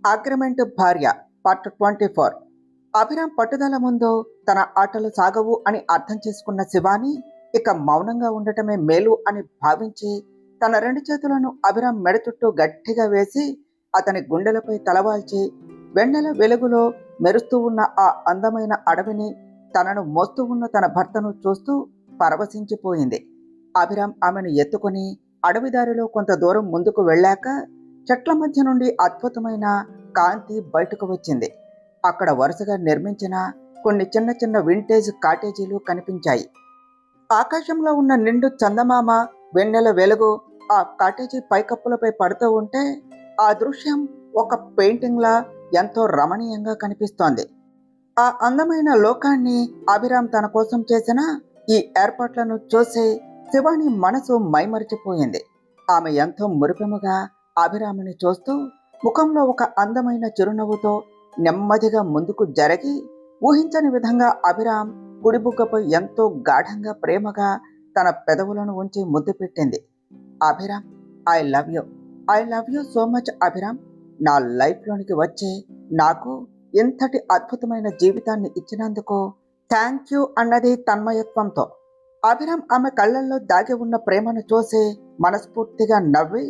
Agreement భార్య part 24. Abhiram పట్టుదల ముందు తన ఆటలు సాగవు అని అర్థం చేసుకున్న శివాని ఇక మౌనంగా ఉండటమే మేలు అని భావించి తన రెండు చేతులను అభిరామ్ మెడ చుట్టూ గట్టిగా వేసి అతని గుండెలపై తలవాల్చి వెన్నెల వెలుగులో మెరుస్తూ ఉన్న ఆ అందమైన అడవిని తనను మోస్తూ ఉన్న తన భర్తను చూస్తూ పరవశించిపోయింది. అభిరామ్ ఆమెను ఎత్తుకుని అడవిదారిలో కొంత దూరం ముందుకు వెళ్ళాక చెట్ల మధ్య నుండి అద్భుతమైన కాంతి బయటకు వచ్చింది. అక్కడ వరుసగా నిర్మించిన కొన్ని చిన్న చిన్న వింటేజ్ కాటేజీలు కనిపించాయి. ఆకాశంలో ఉన్న నిండు చందమామ వెన్నెల వెలుగు ఆ కాటేజీ పైకప్పులపై పడుతూ ఉంటే ఆ దృశ్యం ఒక పెయింటింగ్లా ఎంతో రమణీయంగా కనిపిస్తోంది. ఆ అందమైన లోకాన్ని అభిరామ్ తన కోసం చేసిన ఈ ఏర్పాట్లను చూసి శివాని మనసు మైమరిచిపోయింది. ఆమె ఎంతో మురిపెముగా అభిరాముని చూస్తూ ముఖంలో ఒక అందమైన చిరునవ్వుతో నెమ్మదిగా ముందుకు జరిగి ఊహించని విధంగా అభిరామ్ కుడిబుగ్గపై ఎంతో గాఢంగా ప్రేమగా తన పెదవులను ఉంచి ముద్దు పెట్టింది. Abhiram, I love you, I love you so much Abhiram. నా లైఫ్లోనికి వచ్చి నాకు ఇంతటి అద్భుతమైన జీవితాన్ని ఇచ్చినందుకు థ్యాంక్ యూ అన్నది తన్మయత్వంతో. అభిరామ్ ఆమె కళ్ళల్లో దాగి ఉన్న ప్రేమను చూసి మనస్ఫూర్తిగా నవ్వి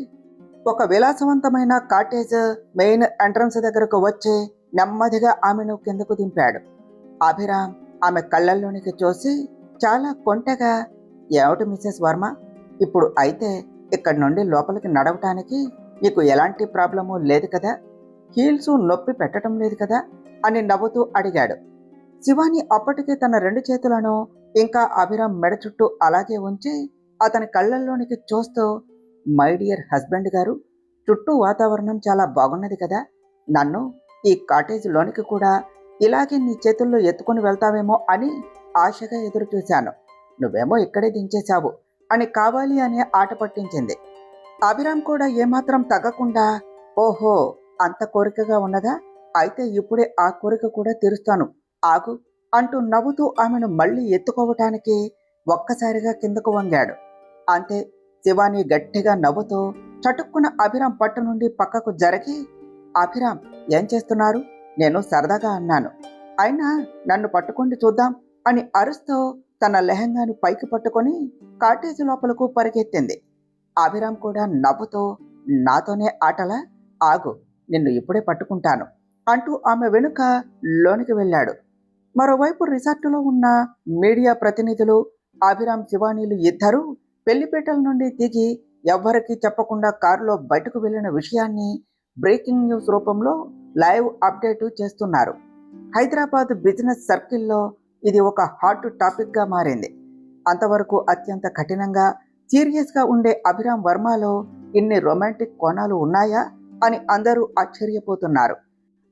ఒక విలాసవంతమైన కాటేజ్ మెయిన్ ఎంట్రన్స్ దగ్గరకు వచ్చి నెమ్మదిగా ఆమెను కిందకు దింపాడు. అభిరామ్ ఆమె కళ్ళల్లోనికి చూసి చాలా కొంటెగా, ఏమిటి మిసెస్ వర్మ, ఇప్పుడు అయితే ఇక్కడి నుండి లోపలికి నడవటానికి నీకు ఎలాంటి ప్రాబ్లము లేదు కదా, హీల్స్ నొప్పి పెట్టడం లేదు కదా అని నవ్వుతూ అడిగాడు. శివాని అప్పటికే తన రెండు చేతులను ఇంకా అభిరామ్ మెడ చుట్టూ అలాగే ఉంచి అతని కళ్ళల్లోనికి చూస్తూ, మై డియర్ హస్బెండ్ గారు, చుట్టూ వాతావరణం చాలా బాగున్నది కదా, నన్ను ఈ కాటేజ్ లోనికి కూడా ఇలాగే నీ చేతుల్లో ఎత్తుకుని వెళ్తావేమో అని ఆశగా ఎదురు చూశాను. నువ్వేమో ఇక్కడే దించేశావు అని కావాలి అనే ఆట పట్టించింది. అభిరామ్ కూడా ఏమాత్రం తగ్గకుండా, ఓహో అంత కోరికగా ఉన్నదా, అయితే ఇప్పుడే ఆ కోరిక కూడా తీరుస్తాను, ఆగు అంటూ నవ్వుతూ ఆమెను మళ్ళీ ఎత్తుకోవటానికి ఒక్కసారిగా కిందకు వంగాడు. అంతే, శివాని గట్టిగా నవ్వుతూ చటుక్కున అభిరామ్ పట్టు నుండి పక్కకు జరిగి, అభిరామ్ ఏం చేస్తున్నారు, నేను సరదాగా అన్నాను, అయినా నన్ను పట్టుకోండి చూద్దాం అని అరుస్తూ తన లెహంగాను పైకి పట్టుకొని కాటేజీ లోపలకు పరిగెత్తింది. అభిరామ్ కూడా నవ్వుతూ, నాతోనే ఆటలా, ఆగు నిన్ను ఇప్పుడే పట్టుకుంటాను అంటూ ఆమె వెనుక లోనికి వెళ్ళాడు. మరోవైపు రిసార్టులో ఉన్న మీడియా ప్రతినిధులు అభిరామ్ శివానీలు ఇద్దరూ పెళ్లిపేటల నుండి దిగి ఎవ్వరికీ చెప్పకుండా కారులో బయటకు వెళ్లిన విషయాన్ని బ్రేకింగ్ న్యూస్ రూపంలో లైవ్ అప్డేట్ చేస్తున్నారు. హైదరాబాద్ బిజినెస్ సర్కిల్లో ఇది ఒక హాట్ టాపిక్గా మారింది. అంతవరకు అత్యంత కఠినంగా సీరియస్గా ఉండే అభిరామ్ వర్మలో ఇన్ని రొమాంటిక్ కోణాలు ఉన్నాయా అని అందరూ ఆశ్చర్యపోతున్నారు.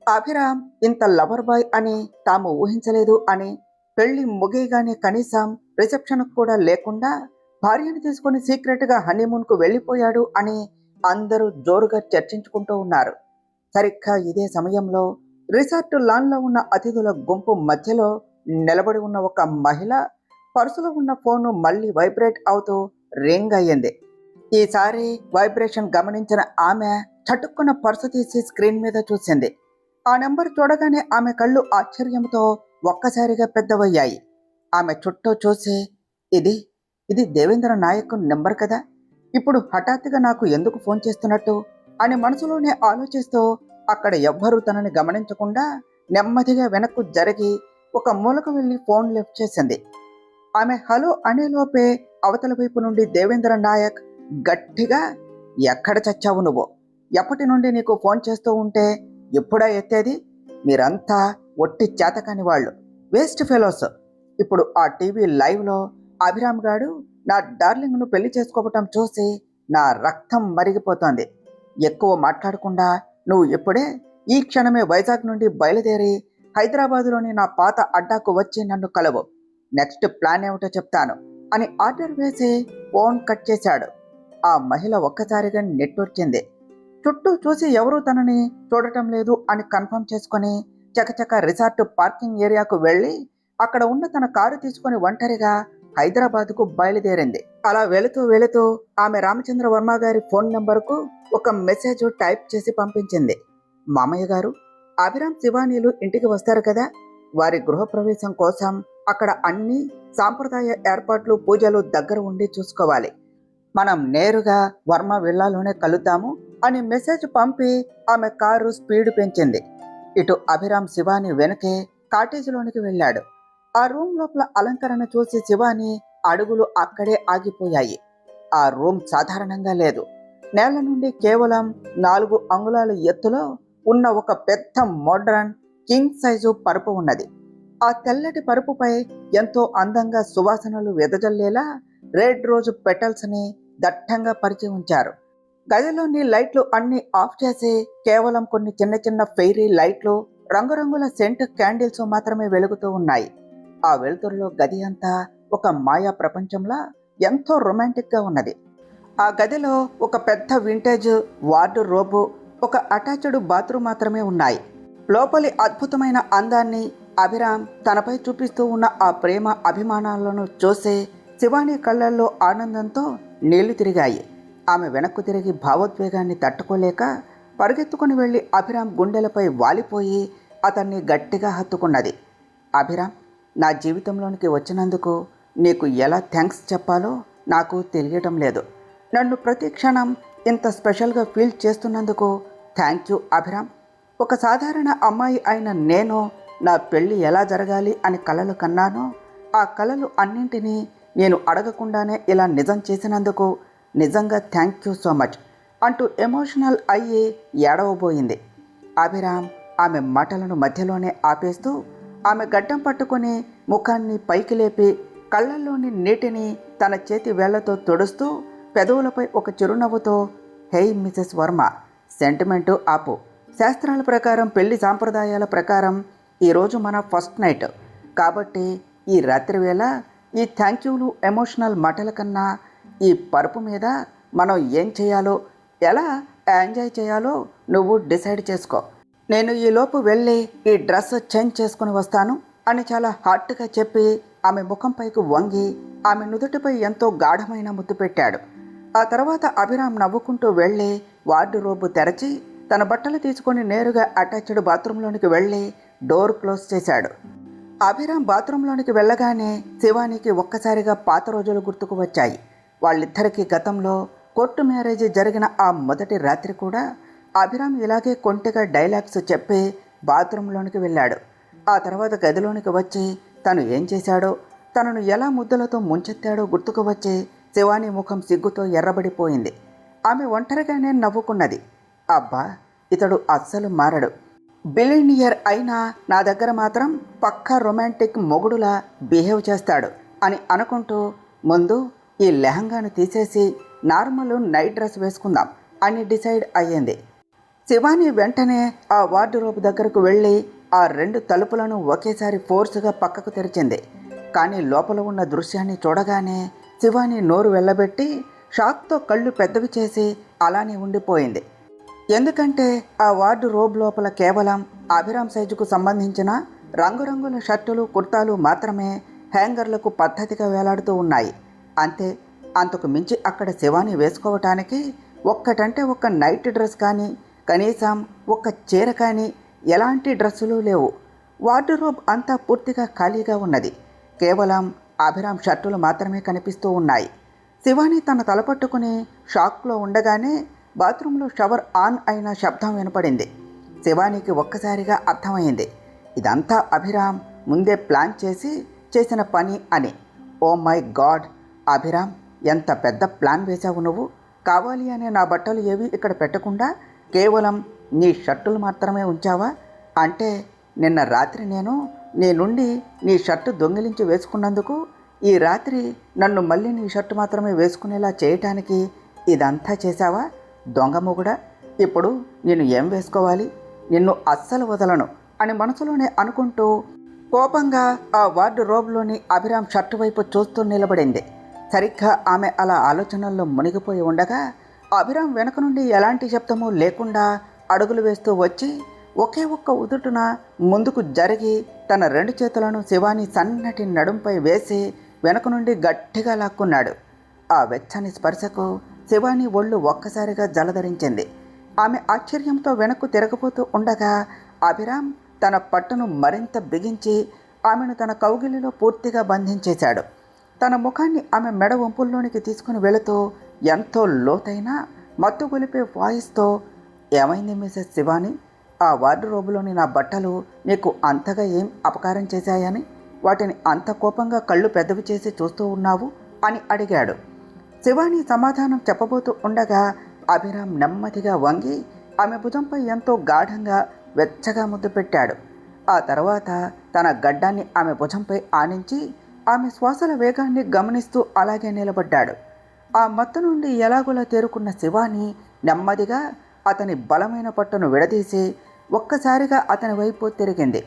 అభిరామ్ ఇంత లవర్ బాయ్ అని తాము ఊహించలేదు అని, పెళ్లి ముగియగానే కనీసం రిసెప్షన్ కూడా లేకుండా భార్యను తీసుకుని సీక్రెట్గా హనీమూన్కు వెళ్ళిపోయాడు అని అందరూ జోరుగా చర్చించుకుంటూ ఉన్నారు. సరిగ్గా ఇదే సమయంలో రిసార్ట్ లాన్లో ఉన్న అతిథుల గుంపు మధ్యలో నిలబడి ఉన్న ఒక మహిళ పర్సులో ఉన్న ఫోను మళ్ళీ వైబ్రేట్ అవుతూ రింగ్ అయ్యింది. ఈసారి వైబ్రేషన్ గమనించిన ఆమె చటుక్కున పర్సు తీసి స్క్రీన్ మీద చూసింది. ఆ నెంబర్ చూడగానే ఆమె కళ్ళు ఆశ్చర్యంతో ఒక్కసారిగా పెద్దవయ్యాయి. ఆమె చుట్టూ చూసి, ఇది ఇది దేవేంద్ర నాయక్ నెంబర్ కదా, ఇప్పుడు హఠాత్తుగా నాకు ఎందుకు ఫోన్ చేస్తున్నట్టు అని మనసులోనే ఆలోచిస్తూ అక్కడ ఎవ్వరూ తనని గమనించకుండా నెమ్మదిగా వెనక్కు జరిగి ఒక మూలకు వెళ్ళి ఫోన్ లిఫ్ట్ చేసింది. ఆమె హలో అనేలోపే అవతల వైపు నుండి దేవేంద్ర నాయక్ గట్టిగా, ఎక్కడ చచ్చావు నువ్వు, ఎప్పటి నుండి నీకు ఫోన్ చేస్తూ ఉంటే ఎప్పుడా ఎత్తేది, మీరంతా ఒట్టి చేతకాని వాళ్ళు, వేస్ట్ ఫెలోస్. ఇప్పుడు ఆ టీవీ లైవ్లో అభిరామ్ గాడు నా డార్లింగ్ను పెళ్లి చేసుకోవటం చూసి నా రక్తం మరిగిపోతోంది. ఎక్కువ మాట్లాడకుండా నువ్వు ఇప్పుడే ఈ క్షణమే వైజాగ్ నుండి బయలుదేరి హైదరాబాదులోని నా పాత అడ్డాకు వచ్చి నన్ను కలవు, నెక్స్ట్ ప్లాన్ ఏమిటో చెప్తాను అని ఆర్డర్ వేసి ఫోన్ కట్ చేశాడు. ఆ మహిళ ఒక్కసారిగా నెట్టొచ్చింది. చుట్టూ చూసి ఎవరూ తనని చూడటం లేదు అని కన్ఫర్మ్ చేసుకుని చకచక రిసార్ట్ పార్కింగ్ ఏరియాకు వెళ్ళి అక్కడ ఉన్న తన కారు తీసుకుని ఒంటరిగా హైదరాబాద్కు బయలుదేరింది. అలా వెళుతూ వెళుతూ ఆమె రామచంద్ర వర్మ గారి ఫోన్ నెంబర్కు ఒక మెసేజ్ టైప్ చేసి పంపించింది. మామయ్య గారు, అభిరామ్ శివానీలు ఇంటికి వస్తారు కదా, వారి గృహప్రవేశం కోసం అక్కడ అన్ని సాంప్రదాయ ఏర్పాట్లు పూజలు దగ్గర ఉండి చూసుకోవాలి. మనం నేరుగా వర్మ విల్లాలోనే కలుద్దాము అని మెసేజ్ పంపి ఆమె కారు స్పీడ్ పెంచింది. ఇటు అభిరామ్ శివాని వెనకే కాటేజీలోనికి వెళ్ళాడు. ఆ రూమ్ లోపల అలంకరణ చూసి శివాని అడుగులు అక్కడే ఆగిపోయాయి. ఆ రూమ్ సాధారణంగా లేదు. నేల నుండి కేవలం 4 అంగుళాల ఎత్తులో ఉన్న ఒక పెద్ద మోడ్రన్ కింగ్ సైజు పరుపు ఉన్నది. ఆ తెల్లటి పరుపుపై ఎంతో అందంగా సువాసనలు వెదజల్లేలా రెడ్ రోజు పెటల్స్ ని దట్టంగా పరిచి ఉంచారు. గదిలోని లైట్లు అన్ని ఆఫ్ చేసి కేవలం కొన్ని చిన్న చిన్న ఫెయిరీ లైట్లు, రంగురంగుల సెంట్ క్యాండిల్స్ మాత్రమే వెలుగుతూ ఉన్నాయి. ఆ వెలుతురులో గది అంతా ఒక మాయా ప్రపంచంలా ఎంతో రొమాంటిక్ గా ఉన్నది. ఆ గదిలో ఒక పెద్ద వింటేజ్ వార్డు రోబు, ఒక అటాచ్డ్ బాత్రూమ్ మాత్రమే ఉన్నాయి. లోపలి అద్భుతమైన అందాన్ని అభిరామ్ తనపై చూపిస్తూ ఉన్న ఆ ప్రేమ అభిమానాలను చూసి శివాని కళ్ళల్లో ఆనందంతో నీళ్లు తిరిగాయి. ఆమె వెనక్కు తిరిగి భావోద్వేగాన్ని తట్టుకోలేక పరుగెత్తుకుని వెళ్లి అభిరామ్ గుండెలపై వాలిపోయి అతన్ని గట్టిగా హత్తుకున్నది. అభిరామ్, నా జీవితంలోనికి వచ్చినందుకు నీకు ఎలా థ్యాంక్స్ చెప్పాలో నాకు తెలియటం లేదు. నన్ను ప్రతి క్షణం ఇంత స్పెషల్గా ఫీల్ చేస్తున్నందుకు థ్యాంక్ యూ అభిరామ్. ఒక సాధారణ అమ్మాయి అయిన నేను నా పెళ్ళి ఎలా జరగాలి అని కలలు కన్నానో ఆ కలలు అన్నింటినీ నేను అడగకుండానే ఇలా నిజం చేసినందుకు నిజంగా థ్యాంక్ యూ సో మచ్ అంటూ ఎమోషనల్ అయ్యి ఏడవబోయింది. అభిరామ్ ఆమె మాటలను మధ్యలోనే ఆపేస్తూ ఆమె గడ్డం పట్టుకుని ముఖాన్ని పైకి లేపి కళ్ళల్లోని నీటిని తన చేతి వేళ్లతో తుడుస్తూ పెదవులపై ఒక చిరునవ్వుతో, హేయ్ మిసెస్ వర్మ, సెంటిమెంటు ఆపు. శాస్త్రాల ప్రకారం, పెళ్లి సాంప్రదాయాల ప్రకారం ఈరోజు మన ఫస్ట్ నైట్ కాబట్టి ఈ రాత్రి వేళ ఈ థ్యాంక్ యూలు ఎమోషనల్ మాటల కన్నా ఈ పరుపు మీద మనం ఏం చేయాలో, ఎలా ఎంజాయ్ చేయాలో నువ్వు డిసైడ్ చేసుకో. నేను ఈలోపు వెళ్ళి ఈ డ్రెస్ చేంజ్ చేసుకుని వస్తాను అని చాలా హార్ట్గా చెప్పి ఆమె ముఖంపైకి వంగి ఆమె నుదుటిపై ఎంతో గాఢమైన ముద్దు పెట్టాడు. ఆ తర్వాత అభిరామ్ నవ్వుకుంటూ వెళ్ళి వార్డ్రోబ్ తెరచి తన బట్టలు తీసుకొని నేరుగా అటాచ్డ్ బాత్రూంలోనికి వెళ్ళి డోర్ క్లోజ్ చేశాడు. అభిరామ్ బాత్రూంలోనికి వెళ్ళగానే శివానికి ఒక్కసారిగా పాత రోజులు గుర్తుకు వచ్చాయి. వాళ్ళిద్దరికీ గతంలో కోర్టు మ్యారేజ్ జరిగిన ఆ మొదటి రాత్రి కూడా అభిరామ్ ఇలాగే కొంటెగా డైలాగ్స్ చెప్పి బాత్రూంలోనికి వెళ్ళాడు. ఆ తర్వాత గదిలోనికి వచ్చి తను ఏం చేశాడో, తనను ఎలా ముద్దలతో ముంచెత్తాడో గుర్తుకు వచ్చి శివాని ముఖం సిగ్గుతో ఎర్రబడిపోయింది. ఆమె ఒంటరిగానే నవ్వుకున్నది. అబ్బా, ఇతడు అస్సలు మారడు, బిలినియర్ అయినా నా దగ్గర మాత్రం పక్కా రొమాంటిక్ మొగుడులా బిహేవ్ చేస్తాడు అని అనుకుంటూ ముందు ఈ లెహంగాను తీసేసి నార్మల్ నైట్ డ్రెస్ వేసుకుందాం అని డిసైడ్ అయ్యింది. శివాని వెంటనే ఆ వార్డ్రోబ్ దగ్గరకు వెళ్ళి ఆ 2 తలుపులను ఒకేసారి ఫోర్సుగా పక్కకు తెరిచింది. కానీ లోపల ఉన్న దృశ్యాన్ని చూడగానే శివాని నోరు వెళ్ళబెట్టి షాక్తో కళ్ళు పెద్దవి చేసి అలానే ఉండిపోయింది. ఎందుకంటే ఆ వార్డ్రోబ్ లోపల కేవలం అభిరామ్ సైజుకు సంబంధించిన రంగురంగుల షర్టులు, కుర్తాలు మాత్రమే హ్యాంగర్లకు పద్ధతిగా వేలాడుతూ ఉన్నాయి. అంతే, అంతకు మించి అక్కడ శివాని వేసుకోవటానికి ఒక్కటంటే ఒక్క నైట్ డ్రెస్ కానీ, కనీసం ఒక్క చీర కానీ, ఎలాంటి డ్రెస్సులు లేవు. వార్డ్రోబ్ అంతా పూర్తిగా ఖాళీగా ఉన్నది. కేవలం అభిరామ్ షర్టులు మాత్రమే కనిపిస్తూ ఉన్నాయి. శివాని తన తలపట్టుకుని షాక్లో ఉండగానే బాత్రూంలో షవర్ ఆన్ అయిన శబ్దం వినపడింది. శివానికి ఒక్కసారిగా అర్థమైంది ఇదంతా అభిరామ్ ముందే ప్లాన్ చేసి చేసిన పని అని. ఓ మై గాడ్ అభిరామ్, ఎంత పెద్ద ప్లాన్ వేశావు నువ్వు. కావాలి అనే నా బట్టలు ఏవి ఇక్కడ పెట్టకుండా కేవలం నీ షర్టులు మాత్రమే ఉంచావా? అంటే నిన్న రాత్రి నేను నీ నుండి నీ షర్టు దొంగిలించి వేసుకున్నందుకు ఈ రాత్రి నన్ను మళ్ళీ నీ షర్టు మాత్రమే వేసుకునేలా చేయటానికి ఇదంతా చేశావా? దొంగ మొగుడా, ఇప్పుడు నేను ఏం వేసుకోవాలి? నిన్ను అస్సలు వదలను అని మనసులోనే అనుకుంటూ కోపంగా ఆ వార్డ్రోబ్లోని అభిరామ్ షర్టు వైపు చూస్తూ నిలబడింది. సరిగ్గా ఆమె అలా ఆలోచనల్లో మునిగిపోయి ఉండగా అభిరామ్ వెనక నుండి ఎలాంటి శబ్దమూ లేకుండా అడుగులు వేస్తూ వచ్చి ఒకే ఒక్క ఉదుటున ముందుకు జరిగి తన 2 చేతులను శివాని సన్నటి నడుంపై వేసి వెనక నుండి గట్టిగా లాక్కున్నాడు. ఆ వెచ్చని స్పర్శకు శివాని ఒళ్ళు ఒక్కసారిగా జలధరించింది. ఆమె ఆశ్చర్యంతో వెనక్కు తిరగబోతూ ఉండగా అభిరామ్ తన పట్టును మరింత బిగించి ఆమెను తన కౌగిలిలో పూర్తిగా బంధించేశాడు. తన ముఖాన్ని ఆమె మెడ వంపుల్లోనికి తీసుకుని వెళుతూ ఎంతో లోతైన మత్తు గొలిపే వాయిస్తో, ఏమైంది మిసెస్ శివాని? ఆ వార్డ్రోబులోని నా బట్టలు నీకు అంతగా ఏం అపకారం చేశాయని వాటిని అంత కోపంగా కళ్ళు పెద్దవి చేసి చూస్తూ ఉన్నావు అని అడిగాడు. శివాని సమాధానం చెప్పబోతూ ఉండగా అభిరామ్ నెమ్మదిగా వంగి ఆమె భుజంపై ఎంతో గాఢంగా వెచ్చగా ముద్దు పెట్టాడు. ఆ తర్వాత తన గడ్డాన్ని ఆమె భుజంపై ఆనించి ఆమె శ్వాసల వేగాన్ని గమనిస్తూ అలాగే నిలబడ్డాడు. ఆ మత్తు నుండి ఎలాగోలా తేరుకున్న శివాని నెమ్మదిగా అతని బలమైన పట్టును విడదీసి ఒక్కసారిగా అతని వైపు తిరిగింది.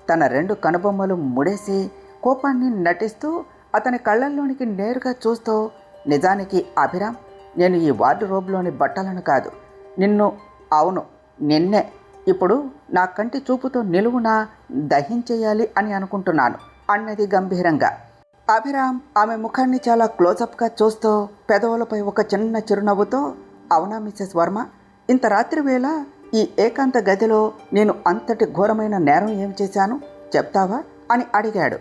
తన 2 కనుబొమ్మలు ముడేసి కోపాన్ని నటిస్తూ అతని కళ్ళల్లోనికి నేరుగా చూస్తూ, నిజానికి అభిరామ్, నేను ఈ వార్డ్రోబ్లోని బట్టలను కాదు, నిన్ను, అవును నిన్నే ఇప్పుడు నా కంటి చూపుతో నిలువునా దహించేయాలి అని అనుకుంటున్నాను అన్నది గంభీరంగా. అభిరామ్ ఆమె ముఖాన్ని చాలా క్లోజప్గా చూస్తూ పెదవులపై ఒక చిన్న చిరునవ్వుతో, అవునా మిసెస్ వర్మ, ఇంత రాత్రి వేళ ఈ ఏకాంత గదిలో నేను అంతటి ఘోరమైన నేరం ఏం చేశాను చెప్తావా అని అడిగాడు.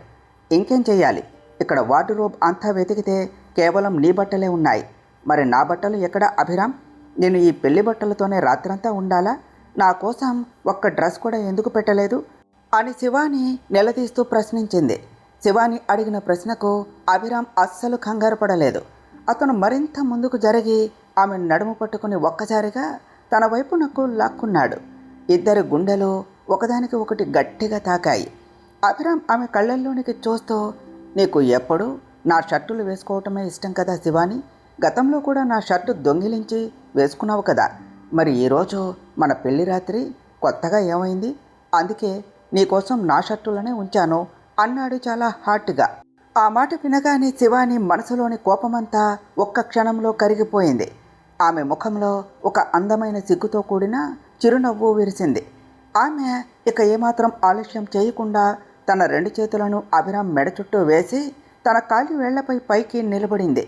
ఇంకేం చెయ్యాలి, ఇక్కడ వార్డ్రోబ్ అంతా వెతికితే కేవలం నీ బట్టలే ఉన్నాయి. మరి నా బట్టలు ఎక్కడ అభిరామ్? నేను ఈ పెళ్లి బట్టలతోనే రాత్రంతా ఉండాలా? నా కోసం ఒక్క డ్రెస్ కూడా ఎందుకు పెట్టలేదు అని శివాని నిలదీస్తూ ప్రశ్నించింది. శివాని అడిగిన ప్రశ్నకు అభిరామ్ అస్సలు కంగారు పడలేదు. అతను మరింత ముందుకు జరిగి ఆమె నడుము పట్టుకుని ఒక్కసారిగా తన వైపునకు లాక్కున్నాడు. ఇద్దరి గుండెలు ఒకదానికి ఒకటి గట్టిగా తాకాయి. అభిరామ్ ఆమె కళ్ళల్లోనికి చూస్తూ, నీకు ఎప్పుడు నా షర్టులు వేసుకోవటమే ఇష్టం కదా శివాని? గతంలో కూడా నా షర్టు దొంగిలించి వేసుకున్నావు కదా. మరి ఈరోజు మన పెళ్లి రాత్రి కొత్తగా ఏమైంది? అందుకే నీకోసం నా షర్టులనే ఉంచాను అన్నాడు చాలా హాట్గా. ఆ మాట వినగానే శివాని మనసులోని కోపమంతా ఒక్క క్షణంలో కరిగిపోయింది. ఆమె ముఖంలో ఒక అందమైన సిగ్గుతో కూడిన చిరునవ్వు విరిసింది. ఆమె ఇక ఏమాత్రం ఆలస్యం చేయకుండా తన 2 చేతులను అభిరామ్ మెడ చుట్టూ వేసి తన కాలి వేళ్లపై పైకి నిలబడింది.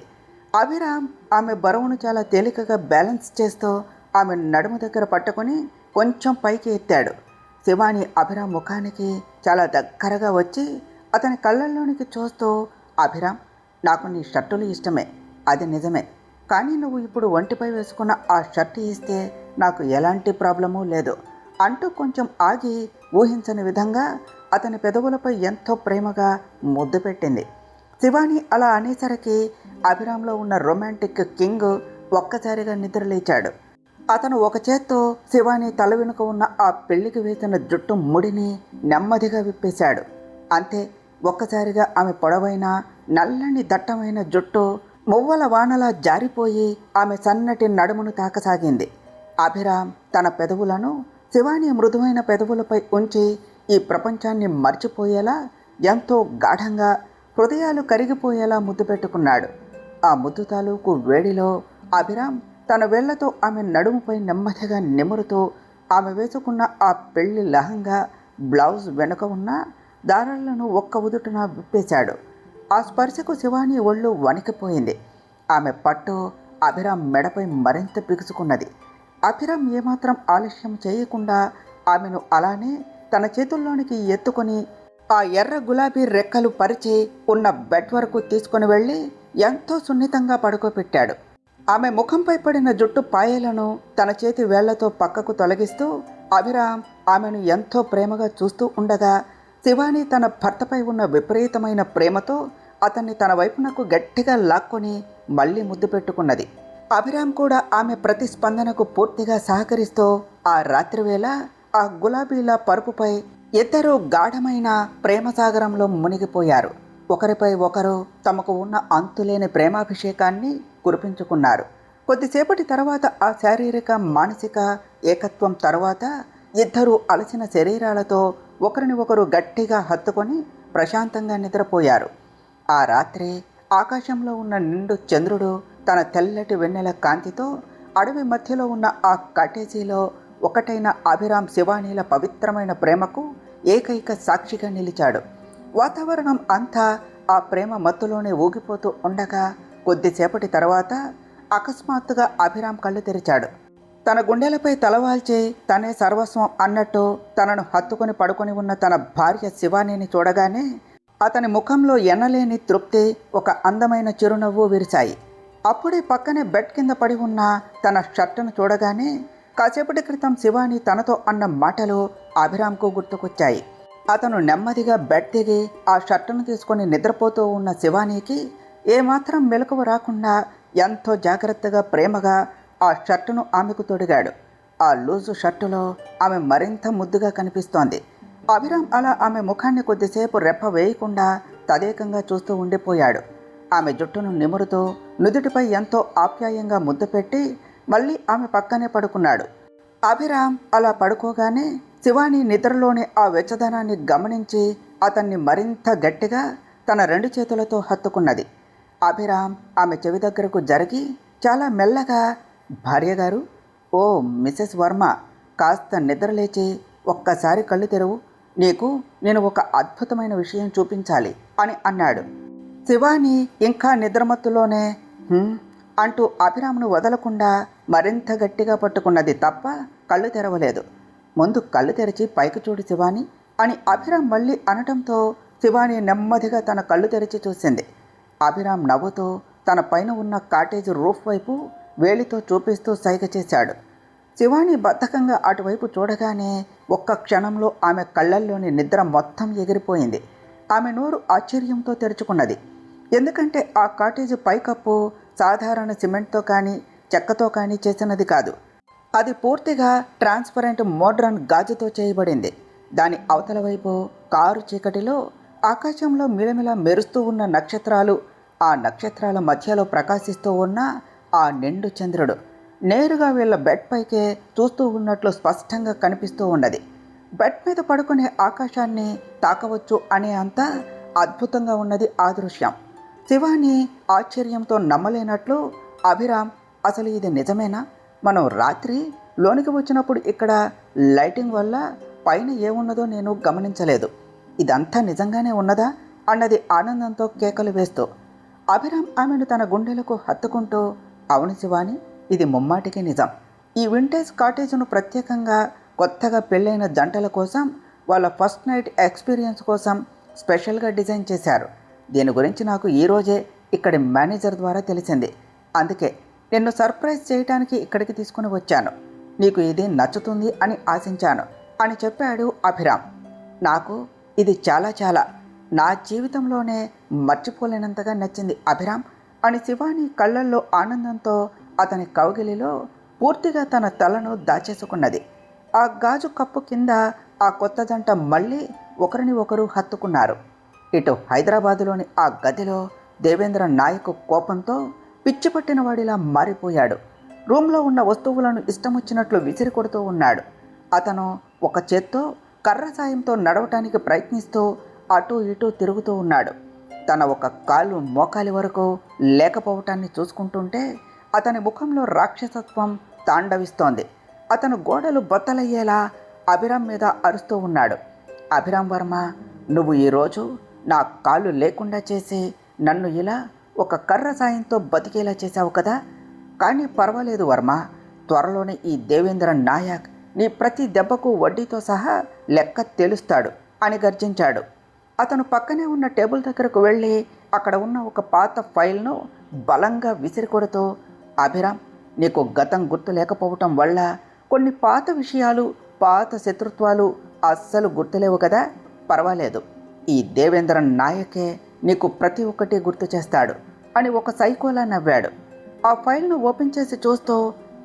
అభిరామ్ ఆమె బరువును చాలా తేలికగా బ్యాలెన్స్ చేస్తూ ఆమె నడుము దగ్గర పట్టుకొని కొంచెం పైకి ఎత్తాడు. శివాని అభిరామ్ ముఖానికి చాలా దగ్గరగా వచ్చి అతని కళ్ళల్లోనికి చూస్తూ, అభిరామ్, నాకు నీ షర్టులు ఇష్టమే, అది నిజమే. కానీ నువ్వు ఇప్పుడు ఒంటిపై వేసుకున్న ఆ షర్టు ఇస్తే నాకు ఎలాంటి ప్రాబ్లమూ లేదు అంటూ కొంచెం ఆగి ఊహించని విధంగా అతని పెదవులపై ఎంతో ప్రేమగా ముద్దు పెట్టింది. శివాని అలా అనేసరికి అభిరామ్లో ఉన్న రొమాంటిక్ కింగ్ ఒక్కసారిగా నిద్రలేచాడు. అతను ఒక చేత్తో శివాని తల వెనుక ఉన్న ఆ పెళ్లికి వేసిన జుట్టు ముడిని నెమ్మదిగా విప్పేశాడు. అంతే, ఒక్కసారిగా ఆమె పొడవైన నల్లని దట్టమైన జుట్టు మువ్వల వానలా జారిపోయి ఆమె సన్నటి నడుమును తాకసాగింది. అభిరామ్ తన పెదవులను శివాని మృదువైన పెదవులపై ఉంచి ఈ ప్రపంచాన్ని మర్చిపోయేలా ఎంతో గాఢంగా హృదయాలు కరిగిపోయేలా ముద్దు పెట్టుకున్నాడు. ఆ ముద్దు తాలూకు వేడిలో అభిరామ్ తన వేళ్లతో ఆమె నడుముపై నెమ్మదిగా నిమురుతూ ఆమె వేసుకున్న ఆ పెళ్లి లహంగా బ్లౌజ్ వెనుక ఉన్న దారాలను ఒక్క ఉదుటున విప్పేశాడు. ఆ స్పర్శకు శివాని ఒళ్ళు వణికిపోయింది. ఆమె పట్టు అభిరామ్ మెడపై మరింత బిగుసుకున్నది. అభిరామ్ ఏమాత్రం ఆలస్యం చేయకుండా ఆమెను అలానే తన చేతుల్లోనికి ఎత్తుకొని ఆ ఎర్ర గులాబీ రెక్కలు పరిచి ఉన్న బెడ్ వరకు తీసుకుని వెళ్ళి ఎంతో సున్నితంగా పడుకోబెట్టాడు. ఆమె ముఖంపై పడిన జుట్టు పాయలను తన చేతి వేళ్లతో పక్కకు తొలగిస్తూ అభిరామ్ ఆమెను ఎంతో ప్రేమగా చూస్తూ ఉండగా శివాని తన భర్తపై ఉన్న విపరీతమైన ప్రేమతో అతన్ని తన వైపునకు గట్టిగా లాక్కొని మళ్ళీ ముద్దు పెట్టుకున్నది. అభిరామ్ కూడా ఆమె ప్రతిస్పందనకు పూర్తిగా సహకరిస్తూ ఆ రాత్రివేళ ఆ గులాబీల పరుపుపై ఇద్దరూ గాఢమైన ప్రేమసాగరంలో మునిగిపోయారు. ఒకరిపై ఒకరు తమకు ఉన్న అంతులేని ప్రేమాభిషేకాన్ని కురిపించుకున్నారు. కొద్దిసేపటి తర్వాత ఆ శారీరక మానసిక ఏకత్వం తర్వాత ఇద్దరూ అలసిన శరీరాలతో ఒకరిని ఒకరు గట్టిగా హత్తుకొని ప్రశాంతంగా నిద్రపోయారు. ఆ రాత్రి ఆకాశంలో ఉన్న నిండు చంద్రుడు తన తెల్లటి వెన్నెల కాంతితో అడవి మధ్యలో ఉన్న ఆ కాటేజీలో ఒకటైన అభిరామ్ శివానీల పవిత్రమైన ప్రేమకు ఏకైక సాక్షిగా నిలిచాడు. వాతావరణం అంతా ఆ ప్రేమ మత్తులోనే ఊగిపోతూ ఉండగా కొద్దిసేపటి తర్వాత అకస్మాత్తుగా అభిరామ్ కళ్ళు తెరిచాడు. తన గుండెలపై తలవాల్చి తనే సర్వస్వం అన్నట్టు తనను హత్తుకొని పడుకొని ఉన్న తన భార్య శివానీని చూడగానే అతని ముఖంలో ఎనలేని తృప్తి, ఒక అందమైన చిరునవ్వు విరిశాయి. అప్పుడే పక్కనే బెడ్ కింద పడి ఉన్న తన షర్టును చూడగానే కాసేపటి క్రితం శివాని తనతో అన్న మాటలు అభిరామ్కు గుర్తుకొచ్చాయి. అతను నెమ్మదిగా బెడ్ దిగి ఆ షర్టును తీసుకొని నిద్రపోతూ ఉన్న శివానీకి ఏమాత్రం మెలకువ రాకుండా ఎంతో జాగ్రత్తగా, ప్రేమగా ఆ షర్టును ఆమెకు తొడిగాడు. ఆ లూజు షర్టులో ఆమె మరింత ముద్దుగా కనిపిస్తోంది. అభిరామ్ అలా ఆమె ముఖాన్ని కొద్దిసేపు రెప్ప వేయకుండా తదేకంగా చూస్తూ ఉండిపోయాడు. ఆమె జుట్టును నిమురుతూ నుదుటిపై ఎంతో ఆప్యాయంగా ముద్దు పెట్టి మళ్ళీ ఆమె పక్కనే పడుకున్నాడు. అభిరామ్ అలా పడుకోగానే శివాని నిద్రలోనే ఆ వెచ్చదనాన్ని గమనించి అతన్ని మరింత గట్టిగా తన 2 చేతులతో హత్తుకున్నది. అభిరామ్ ఆమె చెవి దగ్గరకు జరిగి చాలా మెల్లగా, భార్యగారు, ఓ మిసెస్ వర్మ, కాస్త నిద్రలేచి ఒక్కసారి కళ్ళు తెరువు, నీకు నేను ఒక అద్భుతమైన విషయం చూపించాలి అని అన్నాడు. శివాని ఇంకా నిద్రమత్తులోనే అంటూ అభిరామ్ను వదలకుండా మరింత గట్టిగా పట్టుకున్నది తప్ప కళ్ళు తెరవలేదు. ముందు కళ్ళు తెరిచి పైకి చూడు శివాని అని అభిరామ్ మళ్ళీ అనటంతో శివాని నెమ్మదిగా తన కళ్ళు తెరిచి చూసింది. అభిరామ్ నవ్వుతూ తన పైన ఉన్న కాటేజ్ రూఫ్ వైపు వేలితో చూపిస్తూ సైగ చేశాడు. శివాని బద్ధకంగా అటువైపు చూడగానే ఒక్క క్షణంలో ఆమె కళ్ళల్లోని నిద్ర మొత్తం ఎగిరిపోయింది. ఆమె నోరు ఆశ్చర్యంతో తెరుచుకున్నది. ఎందుకంటే ఆ కాటేజ్ పైకప్పు సాధారణ సిమెంట్తో కానీ చెక్కతో కానీ చేసినది కాదు. అది పూర్తిగా ట్రాన్స్పరెంట్ మోడ్రన్ గాజుతో చేయబడింది. దాని అవతల వైపు కారు చీకటిలో ఆకాశంలో మిలమిల మెరుస్తూ ఉన్న నక్షత్రాలు, ఆ నక్షత్రాల మధ్యలో ప్రకాశిస్తూ ఉన్న ఆ నిండు చంద్రుడు నేరుగా వీళ్ళ బెడ్ పైకే చూస్తూ ఉన్నట్లు స్పష్టంగా కనిపిస్తూ ఉన్నది. బెడ్ మీద పడుకునే ఆకాశాన్ని తాకవచ్చు అనే అంత అద్భుతంగా ఉన్నది ఆ దృశ్యం. శివాని ఆశ్చర్యంతో నమ్మలేనట్లు, అభిరామ్, అసలు ఇది నిజమేనా? మనం రాత్రి లోనికి వచ్చినప్పుడు ఇక్కడ లైటింగ్ వల్ల పైన ఏమున్నదో నేను గమనించలేదు. ఇదంతా నిజంగానే ఉన్నదా అన్నది ఆనందంతో కేకలు వేస్తూ. అభిరామ్ ఆమెను తన గుండెలకు హత్తుకుంటూ, అవును శివాని, ఇది ముమ్మాటికి నిజం. ఈ వింటేజ్ కాటేజ్ను ప్రత్యేకంగా కొత్తగా పెళ్ళైన జంటల కోసం, వాళ్ళ ఫస్ట్ నైట్ ఎక్స్పీరియన్స్ కోసం స్పెషల్గా డిజైన్ చేశారు. దీని గురించి నాకు ఈరోజే ఇక్కడి మేనేజర్ ద్వారా తెలిసింది. అందుకే నిన్ను సర్ప్రైజ్ చేయడానికి ఇక్కడికి తీసుకుని వచ్చాను. నీకు ఇది నచ్చుతుంది అని ఆశించాను అని చెప్పాడు అభిరామ్. నాకు ఇది చాలా నా జీవితంలోనే మర్చిపోలేనంతగా నచ్చింది అభిరామ్ అని శివాని కళ్ళల్లో ఆనందంతో అతని కౌగిలిలో పూర్తిగా తన తలను దాచేసుకున్నది. ఆ గాజు కప్పు కింద ఆ కొత్త జంట మళ్ళీ ఒకరిని ఒకరు హత్తుకున్నారు. ఇటు హైదరాబాదులోని ఆ గదిలో దేవేంద్ర నాయక్ కోపంతో పిచ్చిపట్టిన వాడిలా మారిపోయాడు. రూమ్లో ఉన్న వస్తువులను ఇష్టమొచ్చినట్లు విసిరి కొడుతూ ఉన్నాడు. అతను ఒక చేత్తో కర్ర సాయంతో నడవటానికి ప్రయత్నిస్తూ అటూ ఇటూ తిరుగుతూ ఉన్నాడు. తన ఒక కాలు మోకాలి వరకు లేకపోవటాన్ని చూసుకుంటుంటే అతని ముఖంలో రాక్షసత్వం తాండవిస్తోంది. అతను గోడలు బద్దలయ్యేలా అభిరామ్ మీద అరుస్తూ ఉన్నాడు. అభిరామ్ వర్మ, నువ్వు ఈరోజు నా కాళ్ళు లేకుండా చేసి నన్ను ఇలా ఒక కర్ర సాయంతో బతికేలా చేశావు కదా. కానీ పర్వాలేదు వర్మ, త్వరలోనే ఈ దేవేంద్ర నాయక్ నీ ప్రతి దెబ్బకు వడ్డీతో సహా లెక్క తెలుస్తాడు అని గర్జించాడు. అతను పక్కనే ఉన్న టేబుల్ దగ్గరకు వెళ్ళి అక్కడ ఉన్న ఒక పాత ఫైల్ను బలంగా విసిరి కొడుతూ, అభిరామ్, నీకు గతం గుర్తు లేకపోవటం వల్ల కొన్ని పాత విషయాలు, పాత శత్రుత్వాలు అస్సలు గుర్తులేవు కదా. పర్వాలేదు, ఈ దేవేంద్ర నాయకే నీకు ప్రతి ఒక్కటి గుర్తు చేస్తాడు అని ఒక సైకోలా నవ్వాడు. ఆ ఫైల్ను ఓపెన్ చేసి చూస్తూ,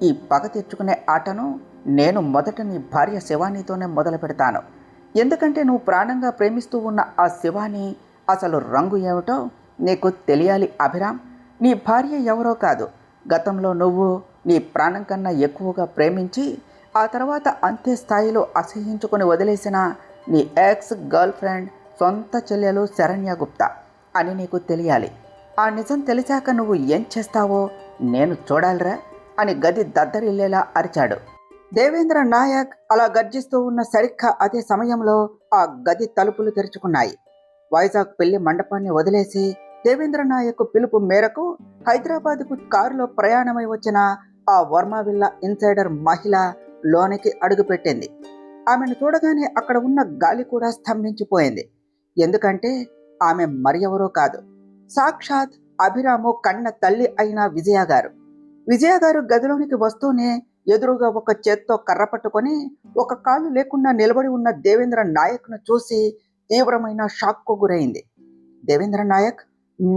ఈ పగ తెచ్చుకునే ఆటను నేను మొదట నీ భార్య శివానీతోనే మొదలు పెడతాను. ఎందుకంటే నువ్వు ప్రాణంగా ప్రేమిస్తూ ఉన్న ఆ శివాని అసలు రంగు ఏమిటో నీకు తెలియాలి అభిరామ్. నీ భార్య ఎవరో కాదు, గతంలో నువ్వు నీ ప్రాణం కన్నా ఎక్కువగా ప్రేమించి ఆ తర్వాత అంతే స్థాయిలో అసహించుకొని వదిలేసిన నీ ఎక్స్ గర్ల్ ఫ్రెండ్ సొంత చెల్లెలు శరణ్య గుప్తా అని నీకు తెలియాలి. ఆ నిజం తెలిసాక నువ్వు ఏం చేస్తావో నేను చూడాలిరా అని గది దద్దరిల్లేలా అరిచాడు. దేవేంద్ర నాయక్ అలా గర్జిస్తూ ఉన్న సరిగ్గా అదే సమయంలో ఆ గది తలుపులు తెరుచుకున్నాయి. వైజాగ్ పెళ్లి మండపాన్ని వదిలేసి దేవేంద్ర నాయక్ పిలుపు మేరకు హైదరాబాద్కు కారులో ప్రయాణమై వచ్చిన ఆ వర్మ విల్లా ఇన్సైడర్ మహిళ లోనికి అడుగుపెట్టింది. ఆమెను చూడగానే అక్కడ ఉన్న గాలి కూడా స్తంభించిపోయింది. ఎందుకంటే ఆమె మరి ఎవరో కాదు, సాక్షాత్ అభిరాము కన్న తల్లి అయిన విజయ గారు. విజయ గారు గదిలోనికి వస్తూనే ఎదురుగా ఒక చేత్తో కర్ర పట్టుకొని ఒక కాలు లేకుండా నిలబడి ఉన్న దేవేంద్ర నాయక్ను చూసి తీవ్రమైన షాక్కు గురైంది. దేవేంద్ర నాయక్,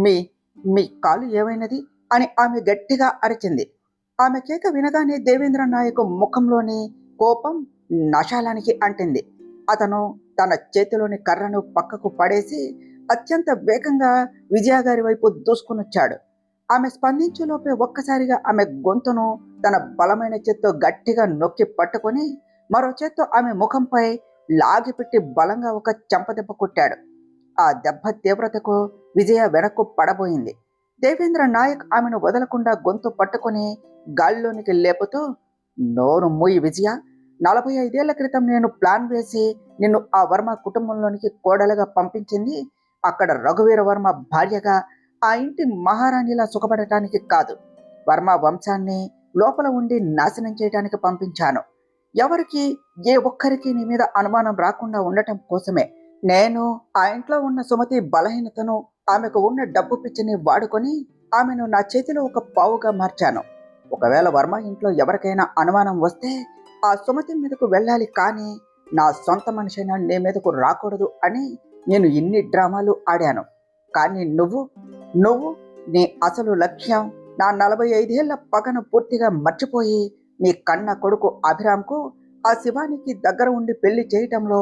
మీ మీ కాలు ఏమైనది అని ఆమె గట్టిగా అరిచింది. ఆమె కేక వినగానే దేవేంద్ర నాయక్ ముఖంలోని కోపం నశాలానికి అంటింది. అతను తన చేతిలోని కర్రను పక్కకు పడేసి అత్యంత వేగంగా విజయ గారి వైపు దూసుకునొచ్చాడు. ఆమె స్పందించేలోపే ఒక్కసారిగా ఆమె గొంతును తన బలమైన చేత్తో గట్టిగా నొక్కి పట్టుకొని మరో చేత్తో ఆమె ముఖంపై లాగిపెట్టి బలంగా ఒక చెంపదెబ్బ కొట్టాడు. ఆ దెబ్బ తీవ్రతకు విజయ వెనక్కు పడబోయింది. దేవేంద్ర నాయక్ ఆమెను వదలకుండా గొంతు పట్టుకొని గాల్లోనికి లేపుతూ, నోరు మూయి విజయ, 45 ఏళ్ల క్రితం నేను ప్లాన్ వేసి నిన్ను ఆ వర్మ కుటుంబంలోనికి కోడలుగా పంపించింది అక్కడ రఘువీర వర్మ భార్యగా ఆ ఇంటి మహారాణిలా సుఖపడటానికి కాదు, వర్మ వంశాన్ని లోపల ఉండి నాశనం చేయడానికి పంపించాను. ఎవరికి ఏ ఒక్కరికి నీ మీద అనుమానం రాకుండా ఉండటం కోసమే నేను ఆ ఇంట్లో ఉన్న సుమతి బలహీనతను, ఆమెకు ఉన్న డబ్బు పిచ్చిని వాడుకొని ఆమెను నా చేతిలో ఒక పావుగా మార్చాను. ఒకవేళ వర్మ ఇంట్లో ఎవరికైనా అనుమానం వస్తే ఆ సుమతి మీదకు వెళ్ళాలి, కానీ నా సొంత మనిషైనా నీ మీదకు రాకూడదు అని నేను ఇన్ని డ్రామాలు ఆడాను. కానీ నువ్వు నీ అసలు లక్ష్యం నా 45 ఏళ్ల పగను పూర్తిగా మర్చిపోయి నీ కన్న కొడుకు అభిరామ్కు ఆ శివానికి దగ్గర ఉండి పెళ్లి చేయటంలో